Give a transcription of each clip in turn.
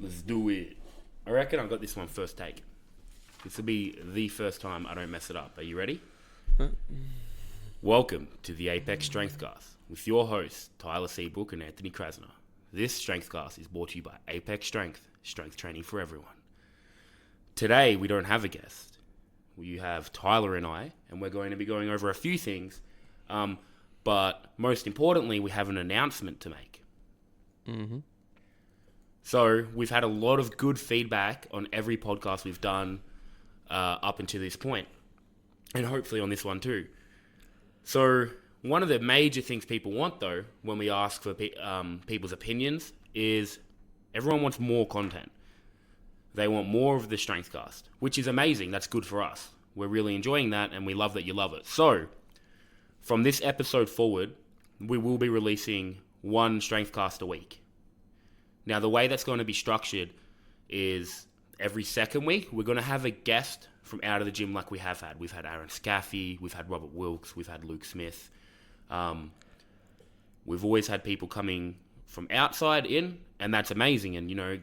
Let's do it. I reckon I got this one first take. This will be the first time I don't mess it up. Are you ready? Welcome to the Apex Strengthcast with your hosts, Tyler Seabrook and Anthony Krasner. This Strengthcast is brought to you by Apex Strength, strength training for everyone. Today, we don't have a guest. We have Tyler and I, and we're going to be going over a few things. But most importantly, we have an announcement to make. Mm-hmm. So we've had a lot of good feedback on every podcast we've done up until this point, and hopefully on this one too. So one of the major things people want, though, when we ask for people's opinions, is everyone wants more content. They want more of the Strengthcast, which is amazing. That's good for us. We're really enjoying that, and we love that you love it. So from this episode forward, we will be releasing one Strengthcast a week. Now, the way that's going to be structured is every second week, we're going to have a guest from out of the gym like we have had. We've had Aaron Scaffey, we've had Robert Wilkes, we've had Luke Smith. We've always had people coming from outside in, and that's amazing. And, you know,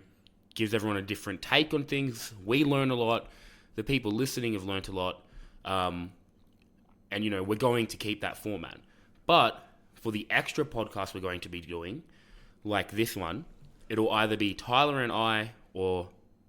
gives everyone a different take on things. We learn a lot. The people listening have learned a lot. And, you know, we're going to keep that format. But for the extra podcast we're going to be doing, like this one, it'll either be Tyler and I, or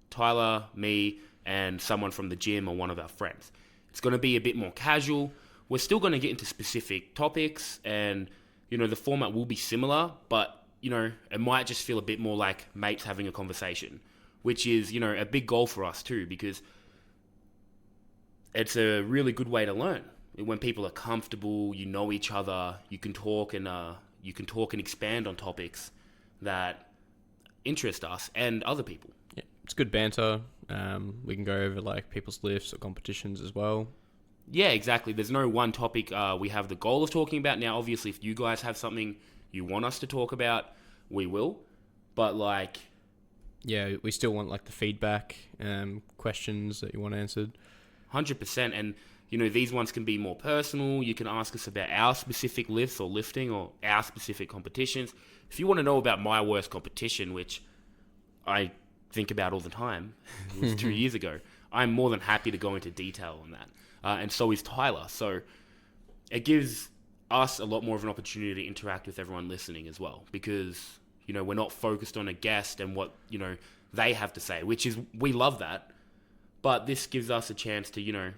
Tyler, me, and someone from the gym or one of our friends. It's going to be a bit more casual. We're still going to get into specific topics, and, you know, the format will be similar, but, you know, it might just feel a bit more like mates having a conversation, which is, you know, a big goal for us too, because it's a really good way to learn. When people are comfortable, you know each other, you can talk and expand on topics that interest us and other people. Yeah, it's good banter. We can go over like people's lifts or competitions as well. Yeah, exactly. There's no one topic we have the goal of talking about. Now, obviously, if you guys have something you want us to talk about, we will. But like, yeah, we still want like the feedback, questions that you want answered. 100%. And, you know, these ones can be more personal. You can ask us about our specific lifts or lifting or our specific competitions. If you want to know about my worst competition, which I think about all the time, it was 2 years ago, I'm more than happy to go into detail on that. And so is Tyler. So it gives us a lot more of an opportunity to interact with everyone listening as well, because, you know, we're not focused on a guest and what, you know, they have to say, which is, we love that. But this gives us a chance to, you know,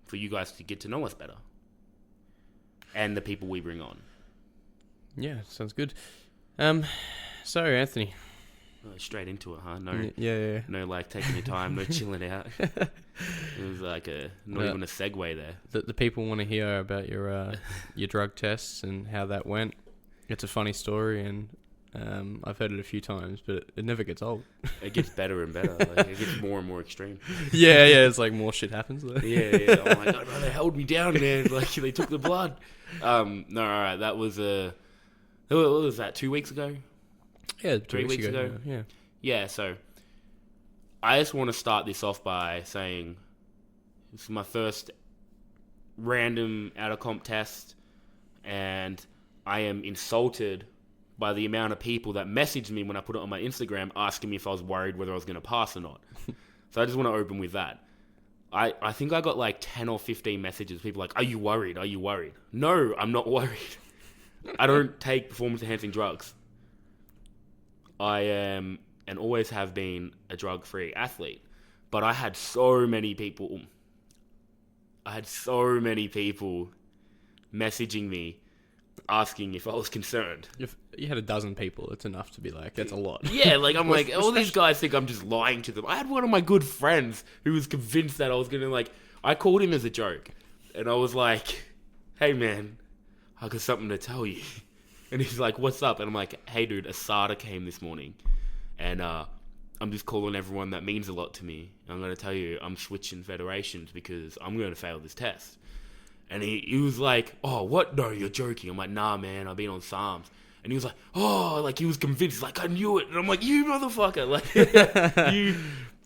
for you guys to get to know us better and the people we bring on. Yeah, sounds good. So Anthony, straight into it, huh? No, yeah. No, like taking your time, no chilling out. It was like not even a segue there. The people want to hear about your drug tests and how that went. It's a funny story, and I've heard it a few times, but it never gets old. It gets better and better. Like, it gets more and more extreme. Yeah. It's like more shit happens. Yeah. I'm like, oh, no, they held me down, man. Like, they took the blood. No, all right. That was what was that? 2 weeks ago? Yeah, 3 weeks ago. Yeah. Yeah. So I just want to start this off by saying this is my first random out of comp test, and I am insulted by the amount of people that messaged me when I put it on my Instagram asking me if I was worried whether I was going to pass or not. So I just want to open with that. I think I got like 10 or 15 messages. People like, are you worried? Are you worried? No, I'm not worried. I don't take performance-enhancing drugs. I am and always have been a drug-free athlete. But I had so many people messaging me asking if I was concerned. If you had a dozen people, it's enough to be like, that's a lot. Yeah, like, I'm like, all these guys think I'm just lying to them. I had one of my good friends who was convinced that I was going to, like, I called him as a joke. And I was like, hey, man, I got something to tell you. And he's like, what's up? And I'm like, hey, dude, Asada came this morning. And I'm just calling everyone that means a lot to me. I'm going to tell you I'm switching federations because I'm going to fail this test. And he was like, oh, what? No, you're joking. I'm like, nah, man, I've been on SARMs. And he was like, oh, like, he was convinced. He's like, I knew it. And I'm like, you motherfucker. Like,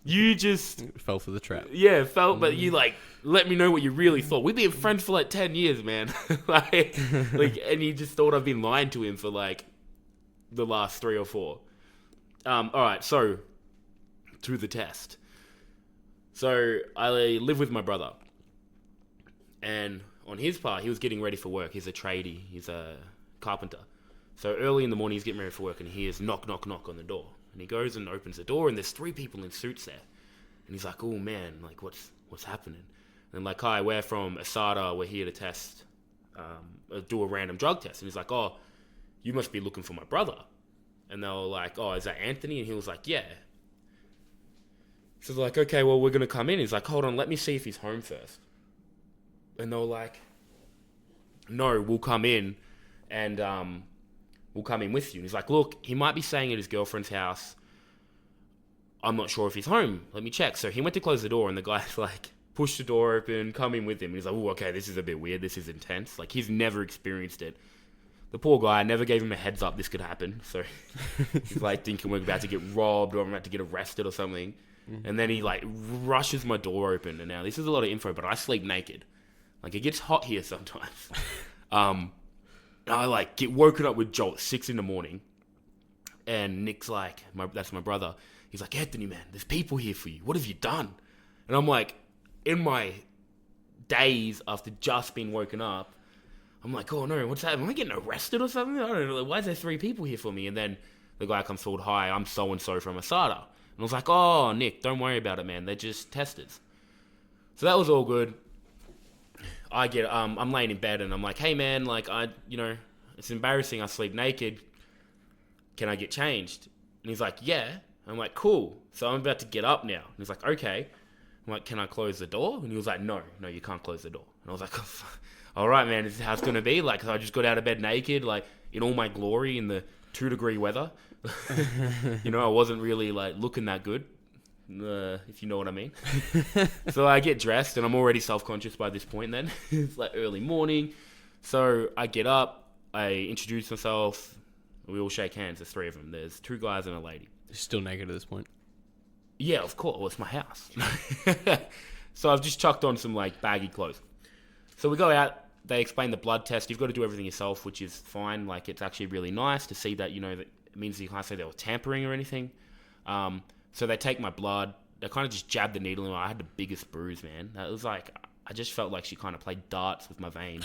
you just... fell for the trap. Yeah, but you, like, let me know what you really thought. We've been friends for, like, 10 years, man. like, and you just thought I've been lying to him for, like, the last 3 or 4. All right, so to the test. So I live with my brother, and on his part, he was getting ready for work. He's a tradie. He's a carpenter. So early in the morning, he's getting ready for work, and he hears knock, knock, knock on the door. And he goes and opens the door, and there's 3 people in suits there. And he's like, "Oh man, like what's happening?" And like, "Hi, we're from Asada. We're here to test, do a random drug test." And he's like, "Oh, you must be looking for my brother." And they were like, "Oh, is that Anthony?" And he was like, "Yeah." So they're like, "Okay, well, we're gonna come in." He's like, "Hold on, let me see if he's home first." And they were like, "No, we'll come in, and we'll come in with you." And he's like, "Look, he might be staying at his girlfriend's house. I'm not sure if he's home. Let me check." So he went to close the door, and the guy's like, push the door open, come in with him. And he's like, "Oh, okay, this is a bit weird. This is intense." Like, he's never experienced it. The poor guy, never gave him a heads up this could happen. So he's like thinking we're about to get robbed or I'm about to get arrested or something. And then he like rushes my door open. And now this is a lot of info, but I sleep naked. Like, it gets hot here sometimes. I like get woken up with jolt at 6 a.m. And Nick's like, that's my brother. He's like, "Anthony, man, there's people here for you. What have you done?" And I'm like, in my days after just being woken up, I'm like, "Oh no, what's that? Am I getting arrested or something? I don't know. Like, why is there 3 people here for me?" And then the guy comes forward, "Hi, I'm so-and-so from Asada." And I was like, "Oh, Nick, don't worry about it, man. They're just testers." So that was all good. I get, I'm laying in bed and I'm like, "Hey man, like it's embarrassing. I sleep naked. Can I get changed?" And he's like, "Yeah." I'm like, "Cool." So I'm about to get up now. And he's like, "Okay." I'm like, "Can I close the door?" And he was like, No, you can't close the door." And I was like, "Oh, all right, man, this is how it's going to be." Like, so I just got out of bed naked, like in all my glory in the 2-degree weather. I wasn't really like looking that good, if you know what I mean. So I get dressed and I'm already self-conscious by this point then. It's like early morning. So I get up, I introduce myself, we all shake hands. There's 3 of them. There's 2 guys and a lady. You're still naked at this point. Yeah, of course. Well, it's my house. So I've just chucked on some like baggy clothes. So we go out. They explain the blood test. You've got to do everything yourself, which is fine. Like, it's actually really nice to see that, that it means that you can't say they were tampering or anything. So they take my blood. They kind of just jabbed the needle in. I had the biggest bruise, man. It was like, I just felt like she kind of played darts with my vein.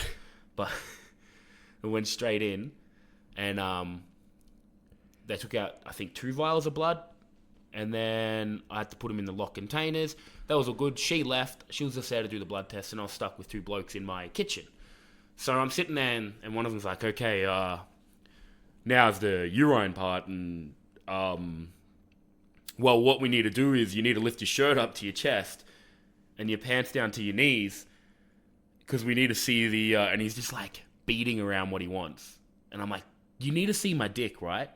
But it went straight in. And they took out, I think, 2 vials of blood. And then I had to put them in the locked containers. That was all good. She left. She was just there to do the blood test, and I was stuck with 2 blokes in my kitchen. So I'm sitting there, and one of them's like, "Okay, now's the urine part, and well, what we need to do is you need to lift your shirt up to your chest and your pants down to your knees, because we need to see the." And he's just like beating around what he wants, and I'm like, "You need to see my dick, right?"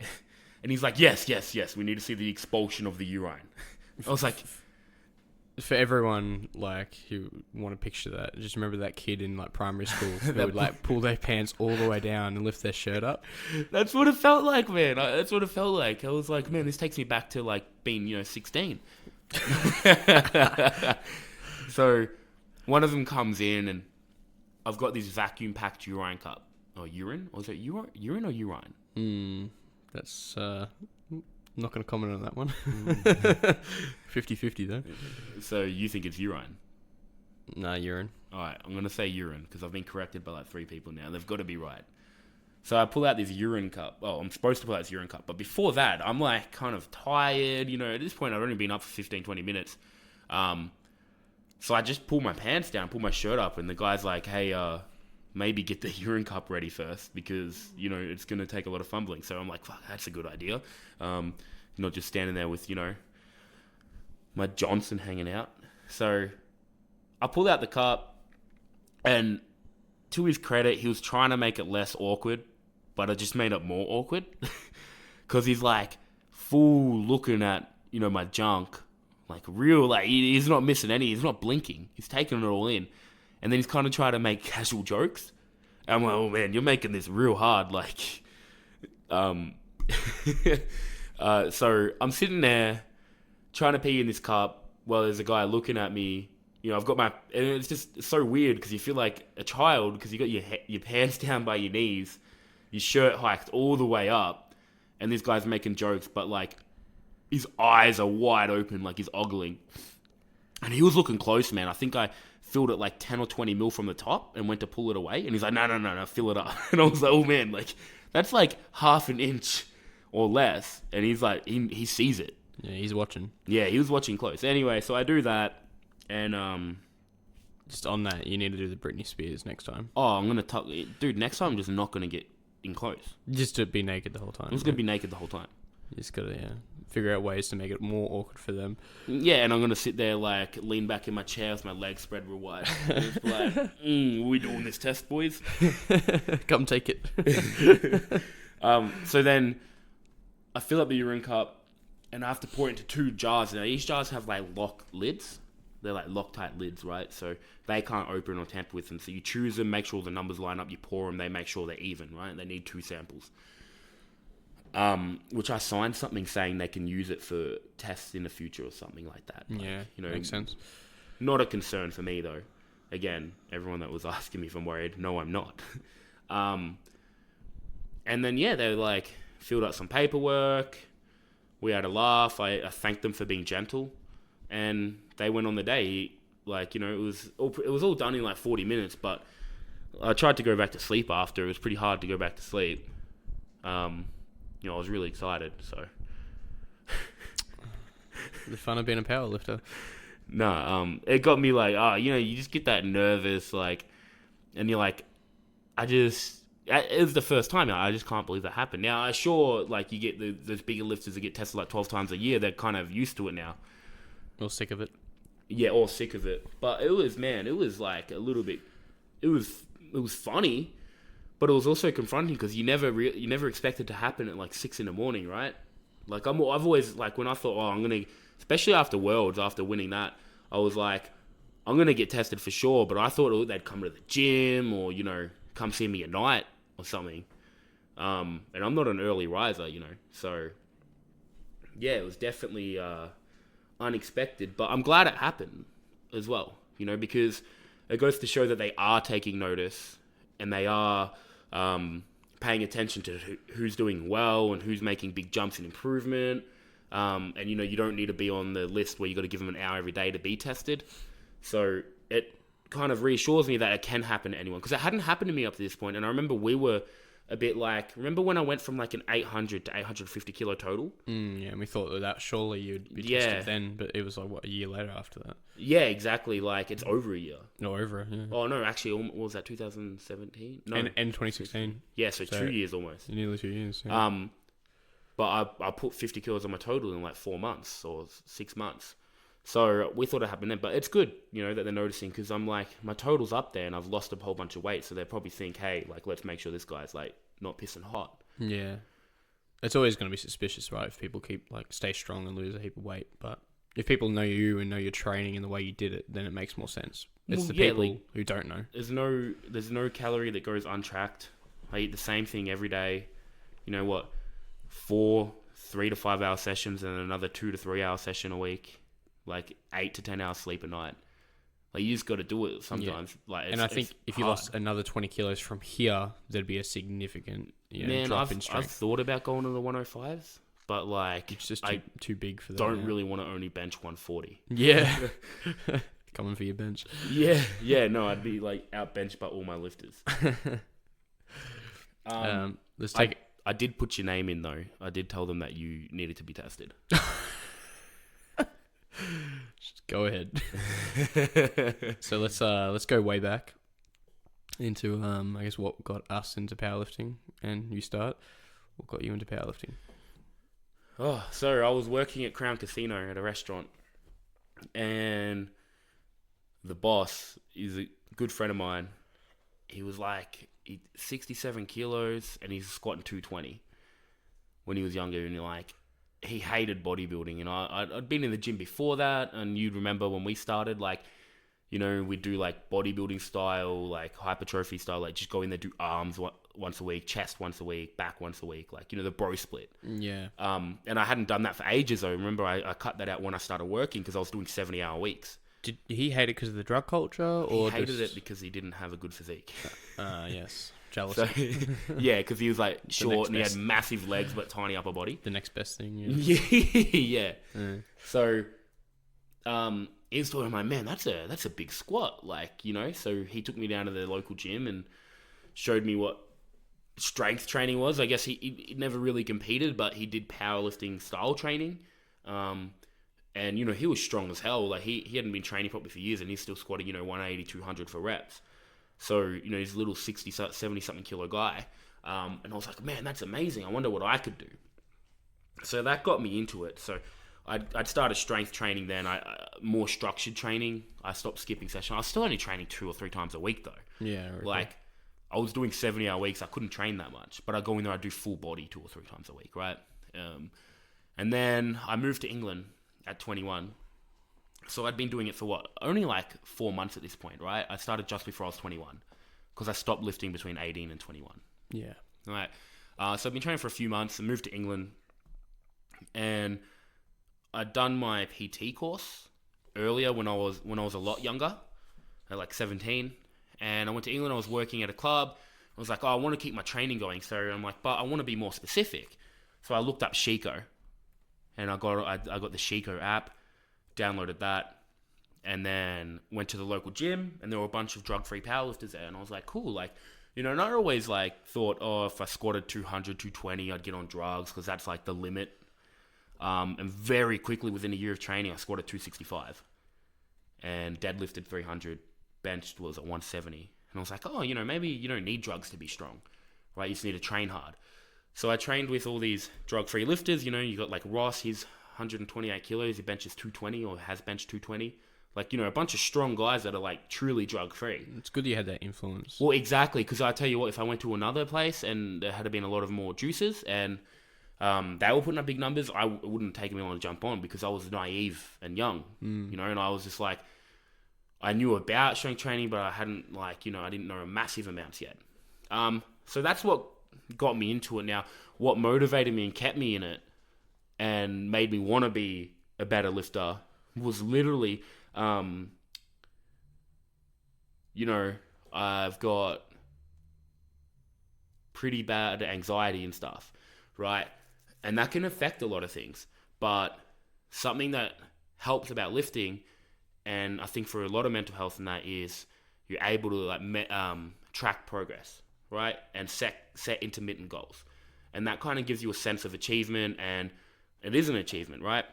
And he's like, yes, we need to see the expulsion of the urine. I was like... For everyone, like, who want to picture that, just remember that kid in, like, primary school who would, like, pull their pants all the way down and lift their shirt up. That's what it felt like, man. That's what it felt like. I was like, man, this takes me back to, like, being, 16. So, one of them comes in, and I've got this vacuum-packed urine cup. Oh, urine? Or is it urine or urine? That's not going to comment on that one. 50-50 though. So you think it's urine? Nah, urine. Alright, I'm going to say urine because I've been corrected by like 3 people now. They've got to be right. So I pull out this urine cup. Oh, I'm supposed to pull out this urine cup. But before that, I'm like kind of tired. At this point I've only been up for 15-20 minutes. So I just pull my pants down, pull my shirt up, and the guy's like, "Hey, maybe get the urine cup ready first because, it's going to take a lot of fumbling." So I'm like, fuck, that's a good idea. Not just standing there with, my Johnson hanging out. So I pulled out the cup, and to his credit, he was trying to make it less awkward, but it just made it more awkward because he's like full looking at, my junk, like real, like he's not missing any, he's not blinking. He's taking it all in. And then he's kind of trying to make casual jokes. And I'm like, "Oh man, you're making this real hard." Like, so I'm sitting there trying to pee in this cup while there's a guy looking at me. I've got and it's just so weird because you feel like a child because you got your pants down by your knees, your shirt hiked all the way up, and this guy's making jokes, but like his eyes are wide open, like he's ogling. And he was looking close, man. I think I filled it like 10 or 20 mil from the top and went to pull it away. And he's like, no, fill it up. And I was like, oh, man, like, that's like half an inch or less. And he's like, he sees it. Yeah, he's watching. Yeah, he was watching close. Anyway, so I do that. And, just on that, you need to do the Britney Spears next time. oh, I'm going to dude, next time I'm just not going to get in close. Just to be naked the whole time. I'm just going to be naked the whole time. You just got to, figure out ways to make it more awkward for them. Yeah, and I'm going to sit there, like, lean back in my chair with my legs spread real wide. And it's like, are we doing this test, boys? Come take it. So then I fill up the urine cup and I have to pour it into 2 jars. Now, each jars have, like, lock lids. They're, like, Loctite lids, right? So they can't open or tamper with them. So you choose them, make sure the numbers line up, you pour them, they make sure they're even, right? They need 2 samples. Which I signed something saying they can use it for tests in the future or something like that. But, Yeah, makes sense. Not a concern for me, though. Again, everyone that was asking me if I'm worried, no, I'm not. And then, they, like, filled out some paperwork. We had a laugh. I thanked them for being gentle. And they went on the day. Like, it was all done in, like, 40 minutes. But I tried to go back to sleep after. It was pretty hard to go back to sleep. I was really excited, so. The fun of being a powerlifter. No, it got me like, you just get that nervous, like, and you're like, it was the first time, I just can't believe that happened. Now, I sure, like, you get those bigger lifters that get tested like 12 times a year, they're kind of used to it now. Or sick of it. Yeah, or sick of it. But it was like a little bit, it was funny. But it was also confronting because you never expect it to happen at like 6 a.m, right? Like I've always, like, when I thought, I'm gonna, especially after Worlds, after winning that, I was like, I'm gonna get tested for sure. But I thought they'd come to the gym or come see me at night or something. And I'm not an early riser, so yeah, it was definitely unexpected. But I'm glad it happened as well, because it goes to show that they are taking notice and they are paying attention to who's doing well and who's making big jumps in improvement. And, you don't need to be on the list where you got to give them an hour every day to be tested. So it kind of reassures me that it can happen to anyone because it hadn't happened to me up to this point. And I remember we were a bit like, remember when I went from like an 800 to 850 kilo total? Yeah, and we thought that surely you'd be tested then, but it was like, a year later after that? Yeah, exactly. Like, it's over a year. No, over, yeah. Oh, no, actually, what was that, 2017? No. And 2016. Yeah, so 2 years almost. Nearly 2 years, yeah. But I put 50 kilos on my total in like 4 months or 6 months. So we thought it happened then, but it's good, that they're noticing because I'm like, my total's up there and I've lost a whole bunch of weight. So they probably think, hey, like, let's make sure this guy's like not pissing hot. Yeah. It's always going to be suspicious, right? If people keep like stay strong and lose a heap of weight. But if people know you and know your training and the way you did it, then it makes more sense. It's people who don't know. There's no calorie that goes untracked. I eat the same thing every day. 4 3 to 5 hour sessions and another 2 to 3 hour session a week. Like 8 to 10 hours sleep a night. Like, you just got to do it sometimes. Yeah. Like, I think if you lost another 20 kilos from here, there'd be a significant drop in strength. I've thought about going to the 105s, but like, it's just too big for that. Don't really want to only bench 140. Yeah, coming for your bench. Yeah. No, I'd be like out benched by all my lifters. Let's take. I did put your name in though. I did tell them that you needed to be tested. Just go ahead. So let's go way back into I guess what got us into powerlifting, and you start. What got you into powerlifting? Oh, so I was working at Crown Casino at a restaurant, and the boss is a good friend of mine. He was like 67 kilos, and he's squatting 220 when he was younger, and he hated bodybuilding, and I'd been in the gym before that, and you'd remember when we started, like, we'd do like bodybuilding style, like hypertrophy style, like just go in there, do arms once a week, chest once a week, back once a week, like, the bro split. Yeah. And I hadn't done that for ages. I remember I cut that out when I started working because I was doing 70-hour weeks. Did he hate it because of the drug culture, or he hated it because he didn't have a good physique? Yes. Jealous. So, yeah, because he was like short and he had best. massive legs but tiny upper body. The next best thing. Yeah. Yeah. So, he was talking, I'm like, man, that's a big squat, like, you know. So he took me down to the local gym and showed me what strength training was. I guess he never really competed, but he did powerlifting style training. And, you know, he was strong as hell. Like, he hadn't been training properly for years, and he's still squatting, 180, 200 for reps. So, he's a little 60, 70-something kilo guy. And I was like, man, that's amazing. I wonder what I could do. So that got me into it. So I'd started strength training then, more structured training. I stopped skipping sessions. I was still only training 2 or 3 times a week, though. Yeah. Like, I was doing 70-hour weeks. I couldn't train that much. But I'd go in there, I'd do full body 2 or 3 times a week, right? And then I moved to England at 21. So I'd been doing it for only like 4 months at this point, right? I started just before I was 21 because I stopped lifting between 18 and 21. Yeah. All right. So I've been training for a few months and moved to England, and I'd done my PT course earlier when I was a lot younger, at like 17, and I went to England. I was working at a club. I was like, I want to keep my training going. So I'm like, but I want to be more specific. So I looked up Chico, and I got the Chico app, downloaded that, and then went to the local gym, and there were a bunch of drug-free powerlifters there, and I was like, cool, like, and I always like thought, if I squatted 200, 220, I'd get on drugs because that's like the limit. And very quickly, within a year of training, I squatted 265, and deadlifted 300, benched was at 170, and I was like, maybe you don't need drugs to be strong, right? You just need to train hard. So I trained with all these drug-free lifters. You got like Ross, he's 128 kilos, he benches 220 or has benched 220. Like, a bunch of strong guys that are like truly drug-free. It's good you had that influence. Well, exactly, because I tell you what, if I went to another place and there had been a lot of more juices and they were putting up big numbers, I wouldn't take me on to jump on because I was naive and young, and I was just like, I knew about strength training, but I hadn't I didn't know massive amounts yet. So that's what got me into it. Now, what motivated me and kept me in it and made me want to be a better lifter was literally, I've got pretty bad anxiety and stuff, right? And that can affect a lot of things. But something that helps about lifting, and I think for a lot of mental health and that, is you're able to track progress, right? And set intermittent goals. And that kind of gives you a sense of achievement, and it is an achievement, right?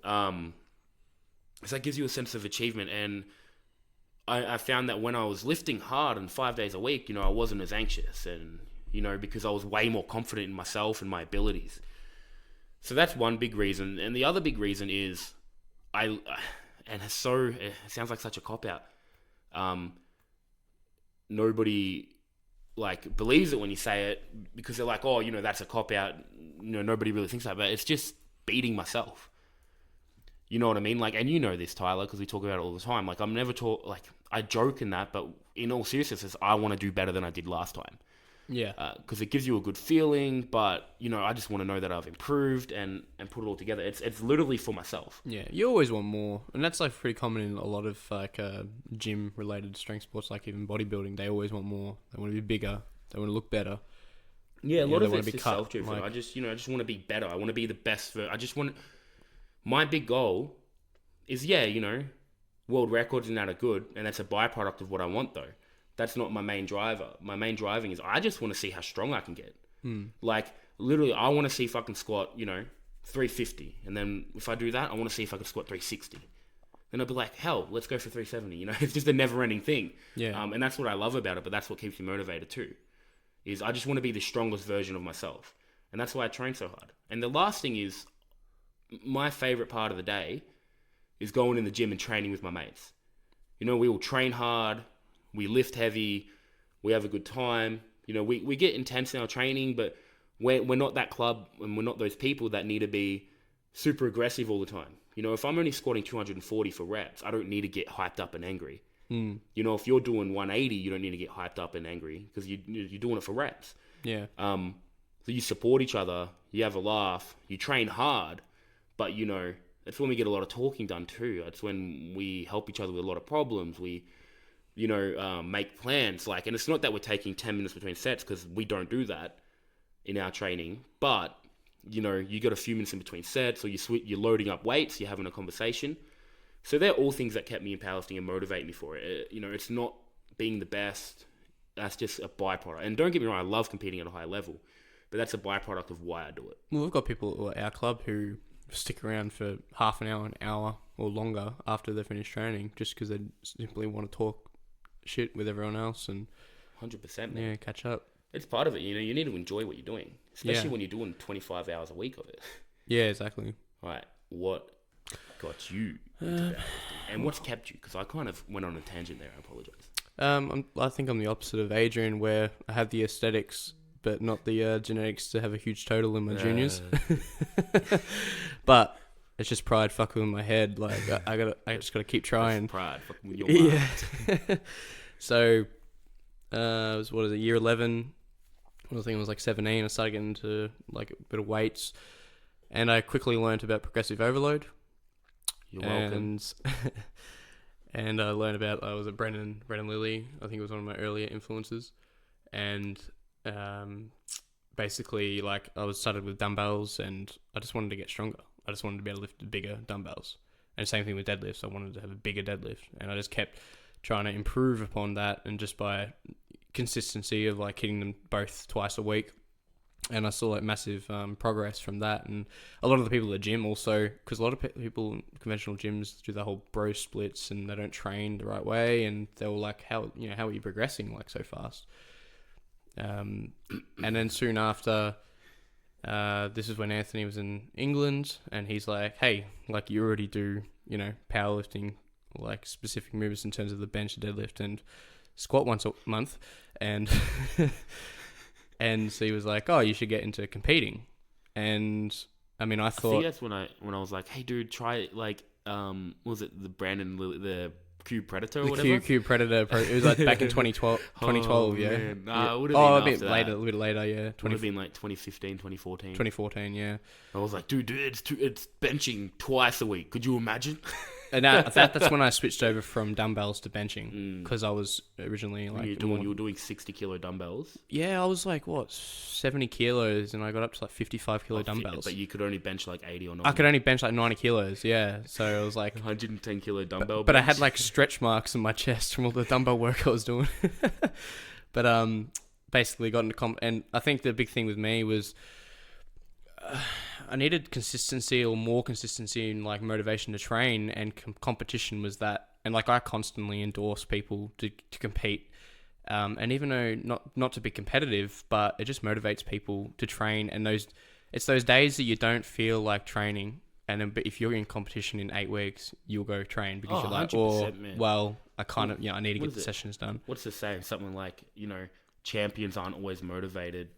So that gives you a sense of achievement, and I found that when I was lifting hard and 5 days a week, I wasn't as anxious, and because I was way more confident in myself and my abilities. So that's one big reason, and the other big reason is it sounds like such a cop-out. Nobody believes it when you say it because they're like, that's a cop-out. Nobody really thinks that, but it's just beating myself. You know what I mean? And this, Tyler, because we talk about it all the time. I'm never I joke in that, but in all seriousness, I want to do better than I did last time. Yeah. Because it gives you a good feeling, but, I just want to know that I've improved and put it all together. It's literally for myself. Yeah, you always want more. And that's pretty common in a lot of gym-related strength sports, like even bodybuilding. They always want more. They want to be bigger. They want to look better. Yeah, a lot of it's just self-driven. I just want to be better. I want to be the best. My big goal is, world records and that are good, and that's a byproduct of what I want, though. That's not my main driver. My main driving is I just want to see how strong I can get. Literally, I want to see if I can squat, 350. And then if I do that, I want to see if I can squat 360. Then I'll be like, hell, let's go for 370. It's just a never-ending thing. Yeah. And that's what I love about it, but that's what keeps me motivated too. Is I just want to be the strongest version of myself. And that's why I train so hard. And the last thing is, my favorite part of the day is going in the gym and training with my mates. We all train hard, we lift heavy, we have a good time. We get intense in our training, but we're not that club, and we're not those people that need to be super aggressive all the time. If I'm only squatting 240 for reps, I don't need to get hyped up and angry. If you're doing 180, you don't need to get hyped up and angry because you're doing it for reps. Yeah. So you support each other, you have a laugh, you train hard, but that's when we get a lot of talking done too. That's when we help each other with a lot of problems. We make plans. Like, and it's not that we're taking 10 minutes between sets, because we don't do that in our training. But, you got a few minutes in between sets, or you're loading up weights, you're having a conversation. So they're all things that kept me in powerlifting and motivate me for it. It's not being the best. That's just a byproduct. And don't get me wrong, I love competing at a high level, but that's a byproduct of why I do it. Well, we've got people at our club who stick around for half an hour, or longer after they finish training, just because they simply want to talk shit with everyone else and 100%, man. Yeah, catch up. It's part of it. You need to enjoy what you're doing, especially when you're doing 25 hours a week of it. Yeah, exactly. All right, what got you into powerlifting, and what's kept you? Because I kind of went on a tangent there. I apologize. I think I'm the opposite of Adrian, where I have the aesthetics but not the genetics to have a huge total in my juniors. But it's just pride fucking with my head. Like I just gotta keep trying. That's pride fucking with your mind. Yeah. So, it was, year 11. I think I was like 17. I started getting into like a bit of weights, and I quickly learned about progressive overload. You're welcome. And I learned about, I was at Brennan Lilly. I think it was one of my earlier influences. And basically, like, I was started with dumbbells, and I just wanted to get stronger. I just wanted to be able to lift bigger dumbbells. And same thing with deadlifts. I wanted to have a bigger deadlift. And I just kept trying to improve upon that, and just by consistency of like hitting them both twice a week. And I saw like massive progress from that. And a lot of the people at the gym also, because a lot of people in conventional gyms do the whole bro splits and they don't train the right way, and they were like, how are you progressing like so fast? And then soon after, this is when Anthony was in England, and he's like, hey, like, you already do, powerlifting, like specific movements in terms of the bench, deadlift, and squat once a month. And and so he was like, oh, you should get into competing. And I mean, I thought, I think that's when I was like, hey dude, try like was it the the Cube Predator or whatever? Cube Predator. It was like back in 2012. 2012, yeah. Man. Nah, it would have been been a bit later, yeah. It would have been like 2015, 2014. 2014, yeah. I was like, dude, it's benching twice a week. Could you imagine? And that's when I switched over from dumbbells to benching, because I was originally like you were doing 60 kilo dumbbells. Yeah, I was like 70 kilos, and I got up to like 55 kilo dumbbells. But you could only bench like 80 or 90. I could only bench like 90 kilos. Yeah, so I was like 110 kilo dumbbell. But I had like stretch marks on my chest from all the dumbbell work I was doing. But basically got into and I think the big thing with me was, I needed consistency, or more consistency in like motivation to train, and competition was that. And like, I constantly endorse people to compete, and even though not to be competitive, but it just motivates people to train. And it's those days that you don't feel like training, and then but if you're in competition in 8 weeks, you'll go train because you're like, man. Well, I kind of I need to get the sessions done. What's the saying? Something like, champions aren't always motivated,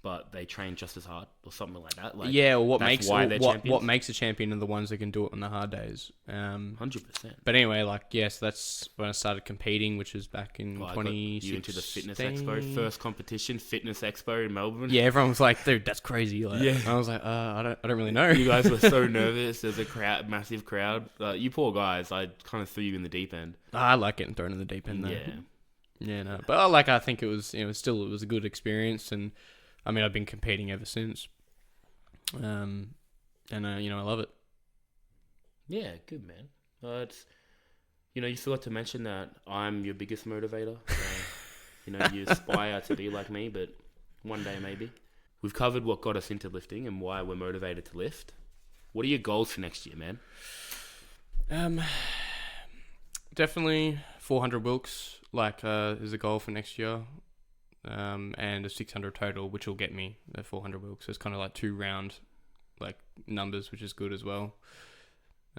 but they train just as hard, or something like that. Like, yeah, or what makes a champion are the ones that can do it on the hard days. 100%. But anyway, like, yes, that's when I started competing, which was back in 2016. You into the Fitness Expo, first competition, Fitness Expo in Melbourne. Yeah, everyone was like, "Dude, that's crazy." Like, yeah, I was like, I don't really know." You guys were so nervous. There's a massive crowd. You poor guys. I kind of threw you in the deep end. I like getting thrown in the deep end, though. Yeah. Yeah, no, but I think it was, it was a good experience, and I mean, I've been competing ever since, and I love it. Yeah, good, man. It's you forgot to mention that I'm your biggest motivator. You aspire to be like me, but one day maybe. We've covered what got us into lifting and why we're motivated to lift. What are your goals for next year, man? Definitely 400 Wilks, is a goal for next year. And a 600 total, which will get me the 400 Wilks. So it's kind of like 2 round, numbers, which is good as well.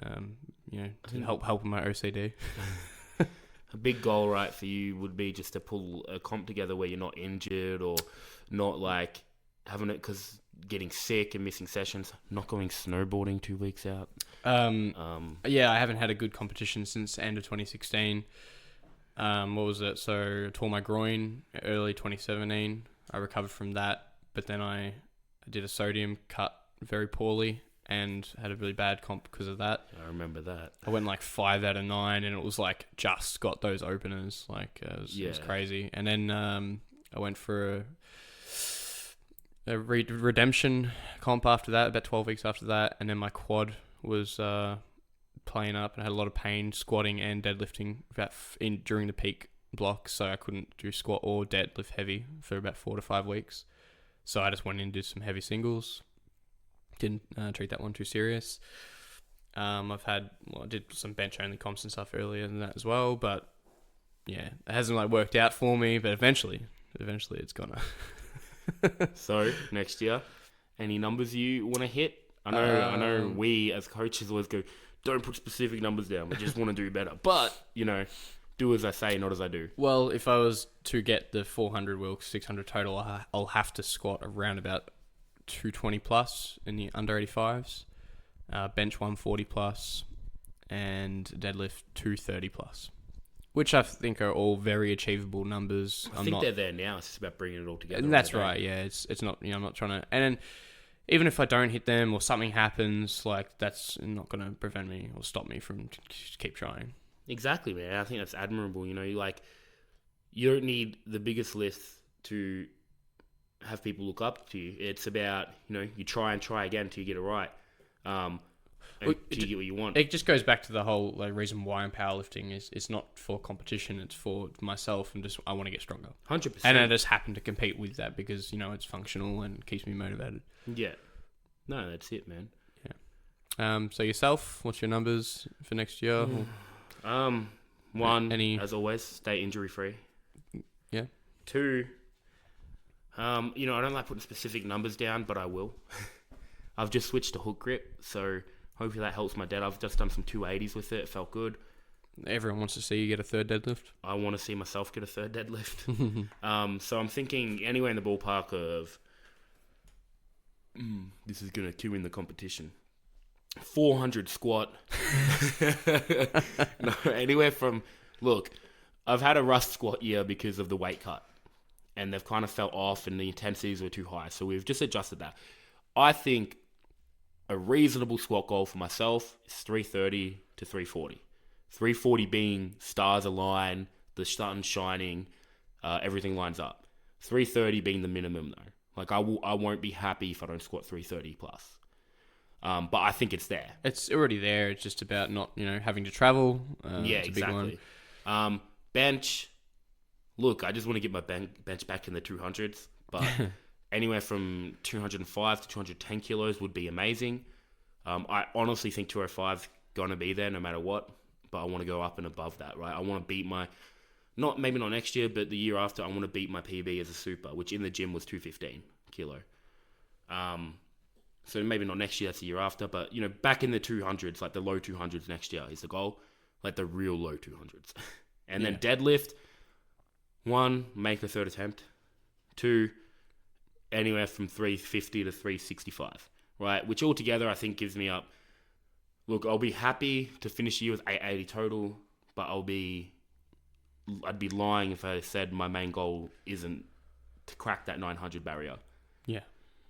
To help with my OCD. A big goal, right, for you would be just to pull a comp together where you're not injured, or not like having it because getting sick and missing sessions, not going snowboarding 2 weeks out. Yeah, I haven't had a good competition since end of 2016. What was it? So I tore my groin early 2017. I recovered from that, but then I did a sodium cut very poorly, and had a really bad comp because of that. I remember that. I went like 5 out of 9, and it was like just got those openers. Like it was crazy. And then I went for a redemption comp after that, about 12 weeks after that, and then my quad was playing up, and I had a lot of pain squatting and deadlifting during the peak block, so I couldn't do squat or deadlift heavy for about 4 to 5 weeks. So I just went in and did some heavy singles. Didn't treat that one too serious. I did some bench only comps and stuff earlier than that as well, but yeah, it hasn't like worked out for me. But eventually it's gonna. So next year, any numbers you want to hit? I know. We as coaches always go, don't put specific numbers down. We just want to do better. But do as I say, not as I do. Well, if I was to get the 400 Wilks, 600 total, I'll have to squat around about 220 plus in the under 85s, bench 140 plus, and deadlift 230 plus, which I think are all very achievable numbers. I think they're there now. It's just about bringing it all together. And that's right. Yeah, it's not. I'm not trying to. And then even if I don't hit them or something happens, like that's not going to prevent me or stop me from keep trying. Exactly, man. I think that's admirable. You don't need the biggest list to have people look up to you. It's about, you try and try again until you get it right. Until you get what you want. It just goes back to the whole reason why I'm powerlifting is it's not for competition, it's for myself, and just I want to get stronger. 100%. And I just happen to compete with that because, it's functional and keeps me motivated. Yeah. No, that's it, man. Yeah. So yourself, what's your numbers for next year? One, as always, stay injury free. Yeah. 2, I don't like putting specific numbers down, but I will. I've just switched to hook grip, so hopefully that helps my dead. I've just done some 280s with it. It felt good. Everyone wants to see you get a third deadlift. I want to see myself get a third deadlift. So I'm thinking anywhere in the ballpark of, this is going to cue in the competition, 400 squat. No, anywhere from, look, I've had a rust squat year because of the weight cut. And they've kind of fell off and the intensities were too high. So we've just adjusted that. I think a reasonable squat goal for myself is 330 to 340. 340 being stars align, the sun shining, everything lines up. 330 being the minimum though. Like I won't be happy if I don't squat 330 plus. But I think it's there. It's already there. It's just about not, having to travel. Yeah, exactly. Bench. Look, I just want to get my bench back in the 200s, but anywhere from 205 to 210 kilos would be amazing. I honestly think 205 is going to be there no matter what, but I want to go up and above that, right? I want to beat maybe not next year, but the year after, I want to beat my PB as a super, which in the gym was 215 kilo. So maybe not next year, that's the year after, but, back in the 200s, like the low 200s next year is the goal, like the real low 200s. And then deadlift. 1, make a third attempt. 2, anywhere from 350 to 365, right? Which altogether I think gives me up. Look, I'll be happy to finish the year with 880 total, but I'd be lying if I said my main goal isn't to crack that 900 barrier. Yeah.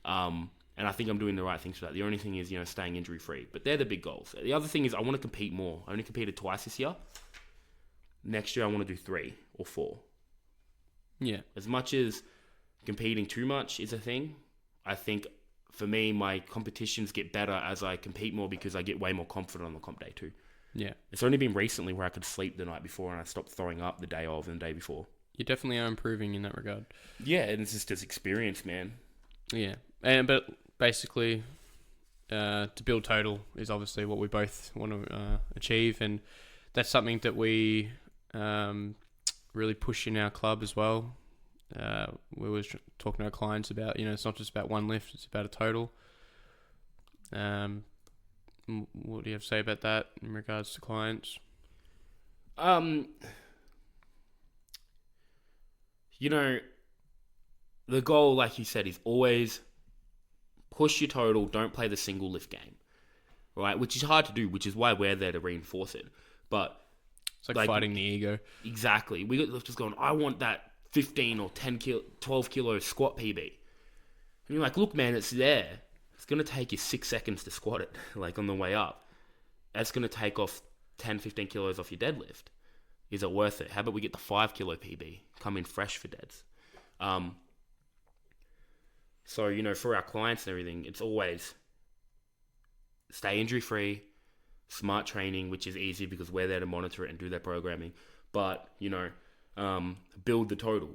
And I think I'm doing the right things for that. The only thing is, staying injury free. But they're the big goals. The other thing is I want to compete more. I only competed twice this year. Next year I want to do 3 or 4. Yeah. As much as competing too much is a thing, I think for me, my competitions get better as I compete more because I get way more confident on the comp day too. Yeah. It's only been recently where I could sleep the night before and I stopped throwing up the day of and the day before. You definitely are improving in that regard. Yeah, and it's just experience, man. Yeah. But basically, to build total is obviously what we both want to achieve, and that's something that we really push in our club as well. We were talking to our clients about, it's not just about one lift, it's about a total. What do you have to say about that in regards to clients? The goal, like you said, is always push your total, don't play the single lift game, right? Which is hard to do, which is why we're there to reinforce it. But it's like fighting the ego. Exactly. We got lifters going, I want that 15 or 12 kilo squat PB. And you're like, look, man, it's there. going to take you 6 seconds to squat it, like on the way up. That's going to take off 10, 15 kilos off your deadlift. Is it worth it? How about we get the 5 kilo PB, come in fresh for deads? So, you know, for our clients and everything, it's always stay injury free, smart training, which is easy because we're there to monitor it and do their programming. But, you know, build the total.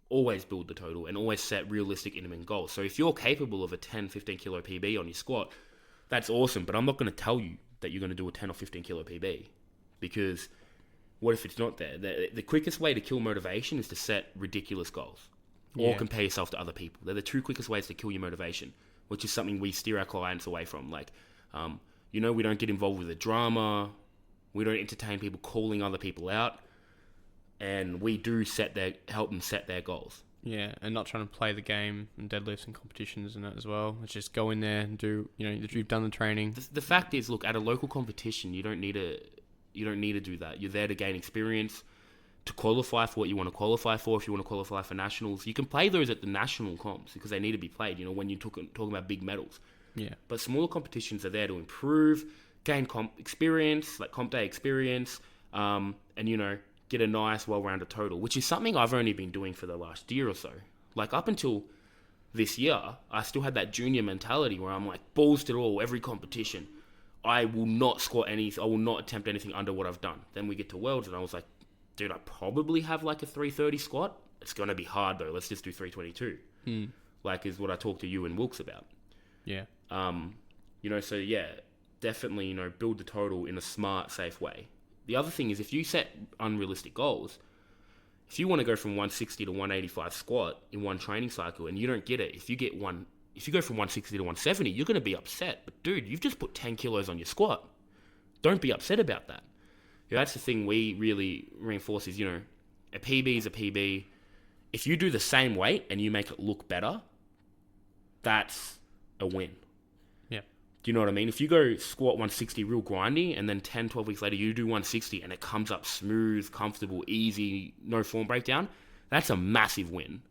Always build the total and always set realistic intermittent goals. So if you're capable of a 10, 15 kilo PB on your squat, that's awesome. But I'm not going to tell you that you're going to do a 10 or 15 kilo PB, because what if it's not there? The quickest way to kill motivation is to set ridiculous goals or compare yourself to other people. They're the two quickest ways to kill your motivation, which is something we steer our clients away from. Like, you know, we don't get involved with the drama. We don't entertain people calling other people out. And we do help them set their goals. Yeah, and not trying to play the game and deadlifts and competitions and that as well. It's just go in there and do, you know, you've done the training. The fact is, look, at a local competition, you don't need to do that. You're there to gain experience, to qualify for what you want to qualify for. If you want to qualify for nationals, you can play those at the national comps because they need to be played, you know, when you're talking about big medals. Yeah. But smaller competitions are there to improve, gain comp experience, like comp day experience, and, you know, get a nice, well-rounded total, which is something I've only been doing for the last year or so. Like, up until this year, I still had that junior mentality where I'm like, balls to the wall, every competition. I will not squat I will not attempt anything under what I've done. Then we get to Worlds, and I was like, dude, I probably have like a 330 squat. It's going to be hard, though. Let's just do 322. Like, is what I talked to you and Wilkes about. Yeah. You know, so yeah, definitely, you know, build the total in a smart, safe way. The other thing is, if you set unrealistic goals, if you want to go from 160 to 185 squat in one training cycle and you don't get it, if you go from 160 to 170, you're going to be upset. But dude, you've just put 10 kilos on your squat. Don't be upset about that. You know, that's the thing we really reinforce is, you know, a PB is a PB. If you do the same weight and you make it look better, that's a win. Do you know what I mean? If you go squat 160 real grindy and then 10, 12 weeks later you do 160 and it comes up smooth, comfortable, easy, no form breakdown, that's a massive win.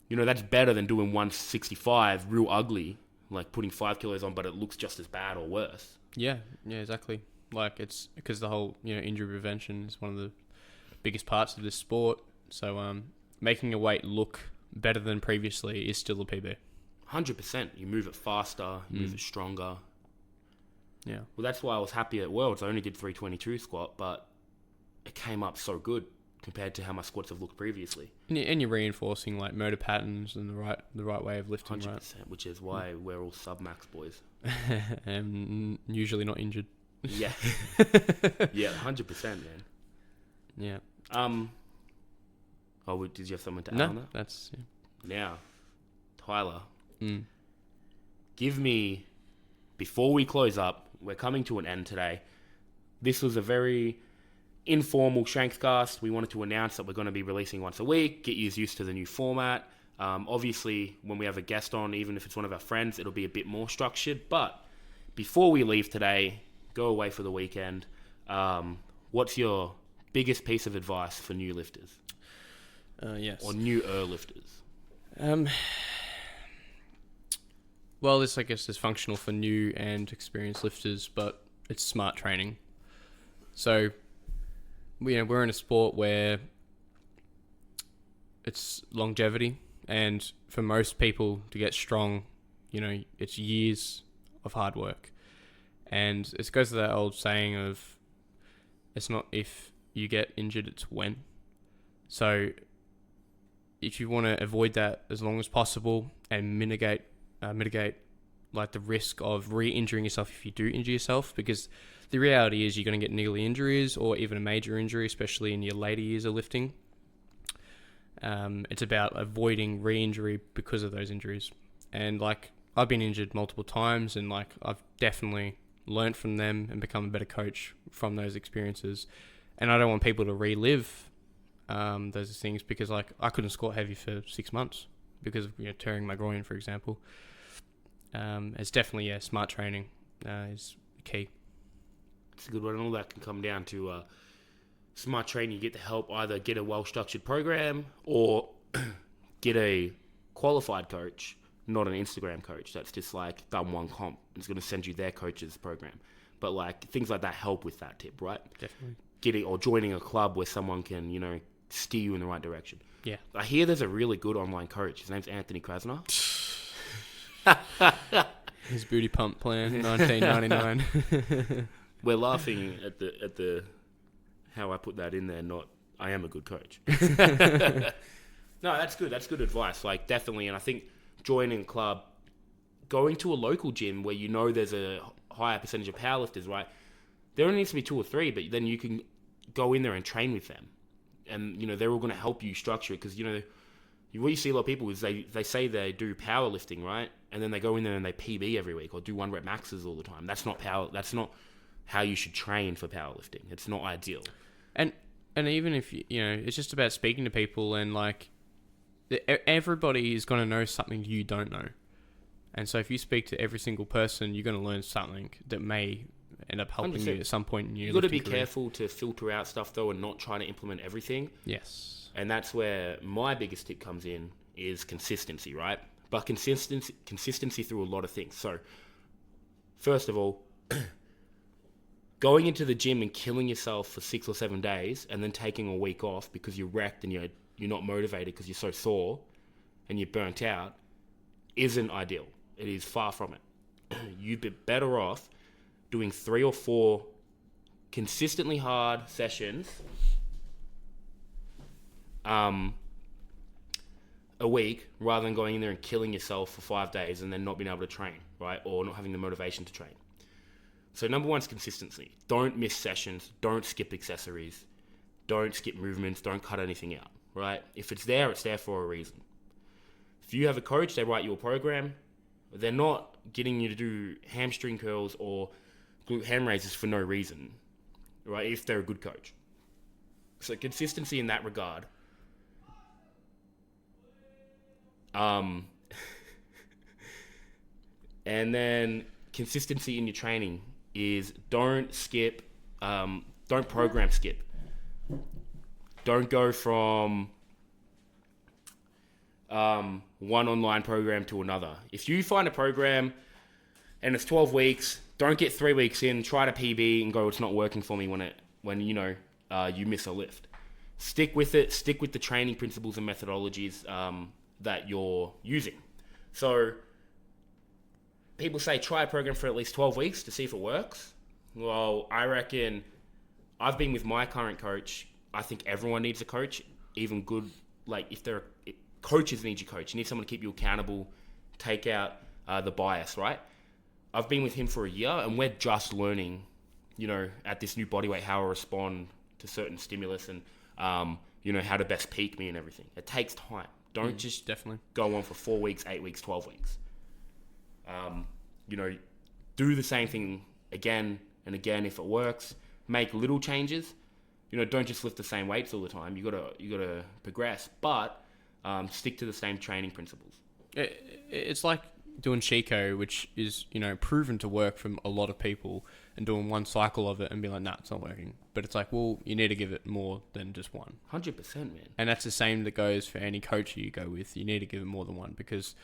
You know, that's better than doing 165 real ugly, like putting 5 kilos on but it looks just as bad or worse. Yeah, exactly. Like, it's because the whole, you know, injury prevention is one of the biggest parts of this sport. So making a weight look better than previously is still a PB. 100%. You move it faster, you move it stronger. Yeah. Well, that's why I was happy at Worlds. I only did 322 squat, but it came up so good compared to how my squats have looked previously. And you're reinforcing like motor patterns and the right way of lifting, 100%, right? which is why we're all sub-max boys. And usually not injured. Yeah. Yeah, 100%, man. Yeah. Oh, did you have something to add on that? That's... Yeah. Now, Tyler, give me, before we close up, we're coming to an end today. This was a very informal Strengthcast. We wanted to announce that we're going to be releasing once a week, get you used to the new format. Obviously, when we have a guest on, even if it's one of our friends, it'll be a bit more structured. But before we leave today, go away for the weekend, what's your biggest piece of advice for new lifters? Yes. Or newer lifters? Well, this, I guess, is functional for new and experienced lifters, but it's smart training. So, you know, we're in a sport where it's longevity, and for most people to get strong, you know, it's years of hard work. And it goes to that old saying of, it's not if you get injured, it's when. So, if you want to avoid that as long as possible and mitigate like the risk of re-injuring yourself if you do injure yourself, because the reality is you're going to get niggly injuries or even a major injury, especially in your later years of lifting. It's about avoiding re-injury because of those injuries. And like, I've been injured multiple times, and like, I've definitely learned from them and become a better coach from those experiences. And I don't want people to relive those things, because like, I couldn't squat heavy for 6 months because of, you know, tearing my groin, for example. It's definitely, smart training is key. It's a good one. And all that can come down to smart training. You get to help either get a well-structured program or get a qualified coach not an Instagram coach that's just like done one comp and is going to send you their coach's program. But like things like that help with that tip, right? Definitely. Getting or joining a club where someone can, you know, steer you in the right direction. Yeah. I hear there's a really good online coach. His name's Anthony Krasner. His booty pump plan, 1999. We're laughing at the how I put that in there. Not I am a good coach. No, that's good. That's good advice. Like definitely, and I think joining a club, going to a local gym where you know there's a higher percentage of powerlifters, right? There only needs to be 2 or 3, but then you can go in there and train with them, and you know they're all going to help you structure it because you know what you see a lot of people is they say they do powerlifting, right? And then they go in there and they PB every week or do 1 rep maxes all the time. That's not power. That's not how you should train for powerlifting. It's not ideal. And even if you know, it's just about speaking to people and like everybody is going to know something you don't know. And so if you speak to every single person, you're going to learn something that may end up helping 100%. you at some point in your You've got to be lifting career. careful to filter out stuff though and not try to implement everything. Yes. And that's where my biggest tip comes in is consistency, right? But consistency through a lot of things. So first of all, going into the gym and killing yourself for 6 or 7 days and then taking a week off because you're wrecked and you're not motivated because you're so sore and you're burnt out isn't ideal. It is far from it. You'd be better off doing 3 or 4 consistently hard sessions a week rather than going in there and killing yourself for 5 days and then not being able to train, right? Or not having the motivation to train. So number 1 is consistency. Don't miss sessions. Don't skip accessories. Don't skip movements. Don't cut anything out, right? If it's there for a reason. If you have a coach, they write you a program. They're not getting you to do hamstring curls or glute ham raises for no reason, right? If they're a good coach. So consistency in that regard. And then consistency in your training is don't program skip. Don't go from one online program to another. If you find a program and it's 12 weeks, don't get 3 weeks in, try to PB and go, it's not working for me when you know you miss a lift. Stick with it. Stick with the training principles and methodologies that you're using. So people say try a program for at least 12 weeks to see if it works. Well, I reckon I've been with my current coach. I think everyone needs a coach, even good. Like coaches need your coach. You need someone to keep you accountable, take out the bias, right? I've been with him for a year and we're just learning, you know, at this new bodyweight, how I respond to certain stimulus and, you know, how to best peak me and everything. It takes time. Don't just definitely go on for 4 weeks, 8 weeks, 12 weeks. You know, do the same thing again and again if it works. Make little changes. You know, don't just lift the same weights all the time. You gotta progress, but stick to the same training principles. It's like doing Chico, which is, you know, proven to work from a lot of people, and doing one cycle of it and be like, nah, it's not working. But it's like, well, you need to give it more than just one. 100%, man. And that's the same that goes for any coach you go with. You need to give it more than one because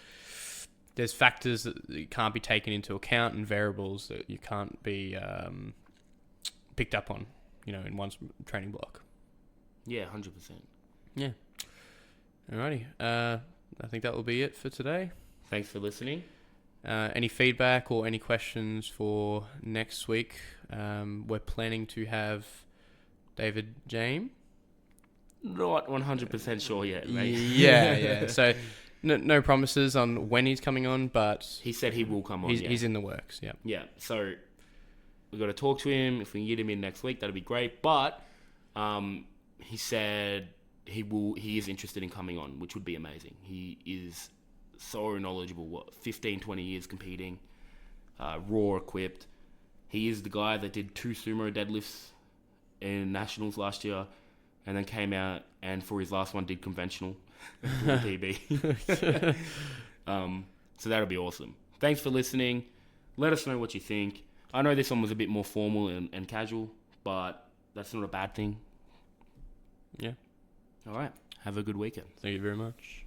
there's factors that can't be taken into account and variables that you can't be picked up on, you know, in one training block. Yeah, 100%. Yeah. Alrighty. I think that will be it for today. Thanks for listening. Any feedback or any questions for next week? We're planning to have David James. Not 100% sure yet, mate. Yeah. So no promises on when he's coming on, but he said he will come on. He's in the works. Yeah. Yeah. So we've got to talk to him. If we can get him in next week, that'd be great. But he said he is interested in coming on, which would be amazing. He is so knowledgeable. 15, 20 years competing, raw equipped. He is the guy that did 2 sumo deadlifts in nationals last year, and then came out and for his last one did conventional PB. So that'll be awesome. Thanks for listening. Let us know what you think. I know this one was a bit more formal and casual, but that's not a bad thing. Yeah. All right. Have a good weekend. Thank you very much.